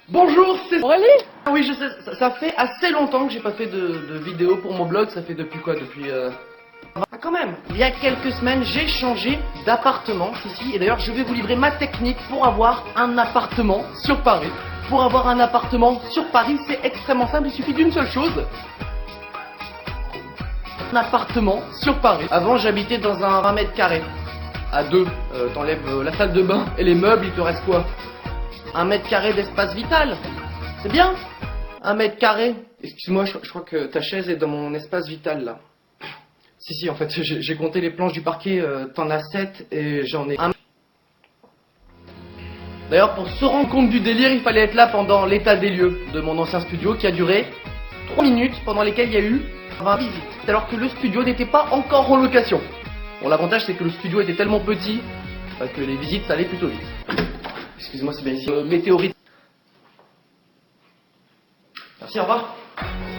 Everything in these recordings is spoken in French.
Bonjour, c'est Aurélie. Ah oui, je sais, ça fait assez longtemps que j'ai pas fait de vidéo pour mon blog. Ça fait depuis quoi? Depuis Ah, quand même. Il y a quelques semaines, j'ai changé d'appartement ici. Et d'ailleurs, je vais vous livrer ma technique pour avoir un appartement sur Paris. Pour avoir un appartement sur Paris, c'est extrêmement simple. Il suffit d'une seule chose. Un appartement sur Paris. Avant, j'habitais dans un 20 mètres carrés. À deux, t'enlèves la salle de bain et les meubles, il te reste quoi? 1 mètre carré d'espace vital. C'est bien. 1 mètre carré. Excuse-moi, je crois que ta chaise est dans mon espace vital là. Si, en fait, j'ai compté les planches du parquet, t'en as 7 et j'en ai un. D'ailleurs, pour se rendre compte du délire, il fallait être là pendant l'état des lieux de mon ancien studio qui a duré 3 minutes pendant lesquelles il y a eu 20 visites. Alors que le studio n'était pas encore en location. Bon, l'avantage c'est que le studio était tellement petit que les visites ça allait plutôt vite. Excuse-moi, c'est bien ici. Météorite. Merci, au revoir.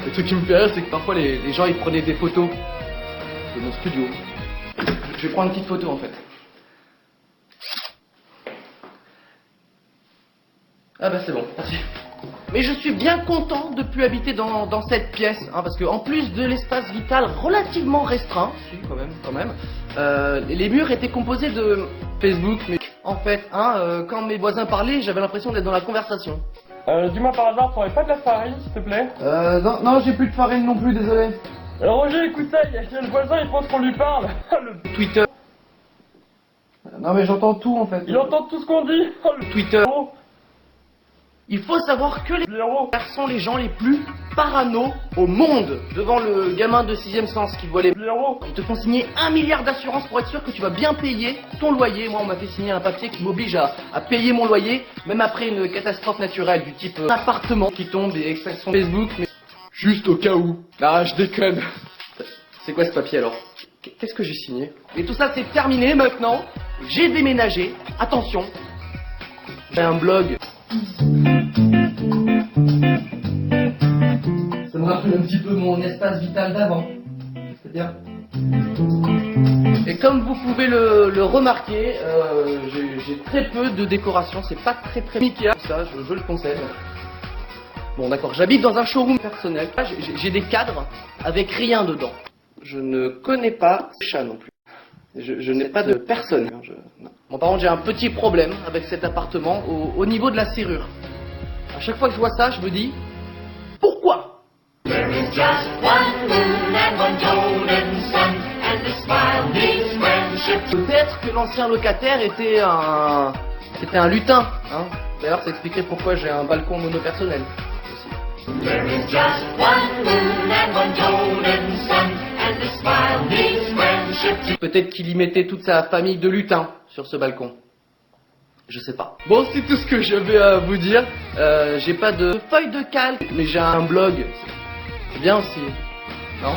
Le truc qui me fait rire, c'est que parfois les gens ils prenaient des photos de mon studio. Je vais prendre une petite photo en fait. Ah bah c'est bon, merci. Mais je suis bien content de plus habiter dans cette pièce, hein, parce que en plus de l'espace vital relativement restreint, si quand même, les murs étaient composés de Facebook, mais en fait, quand mes voisins parlaient, j'avais l'impression d'être dans la conversation. Dis-moi par hasard, t'aurais pas de la farine, s'il te plaît? Non, j'ai plus de farine non plus, désolé. Roger, écoute ça, il y a le voisin, il pense qu'on lui parle. Le Twitter. Non mais j'entends tout en fait. Il entend tout ce qu'on dit. Le Twitter. Oh, Il faut savoir que les blaireau. sont les gens les plus parano au monde. Devant le gamin de 6ème sens qui voit les Blaireau. ils te font signer 1 milliard d'assurances pour être sûr que tu vas bien payer ton loyer. Moi, on m'a fait signer un papier qui m'oblige à payer mon loyer, même après une catastrophe naturelle du type appartement qui tombe et extraction Facebook, mais juste au cas où. Ah, je déconne. C'est quoi ce papier alors? Qu'est-ce que j'ai signé? Et tout ça, c'est terminé maintenant. J'ai déménagé. Attention, j'ai un blog. Ça me rappelle un petit peu mon espace vital d'avant. C'est-à-dire. Et comme vous pouvez le remarquer, j'ai très peu de décoration. C'est pas très Ikea. Ça, je le conseille. Bon, d'accord. J'habite dans un showroom personnel. J'ai des cadres avec rien dedans. Je ne connais pas ce chat non plus. Je n'ai pas de personne. Non. Bon, par contre, j'ai un petit problème avec cet appartement au niveau de la serrure. À chaque fois que je vois ça, je me dis pourquoi? There is just one moon and one golden sun, and the smile means friendship. Peut-être que l'ancien locataire était un lutin. Hein. D'ailleurs, ça expliquerait pourquoi j'ai un balcon monopersonnel. There is just one moon and one golden sun, and the smile means friendship. Peut-être qu'il y mettait toute sa famille de lutins sur ce balcon. Je sais pas. Bon, c'est tout ce que j'avais à vous dire. J'ai pas de feuille de calque, mais j'ai un blog. C'est bien aussi, non?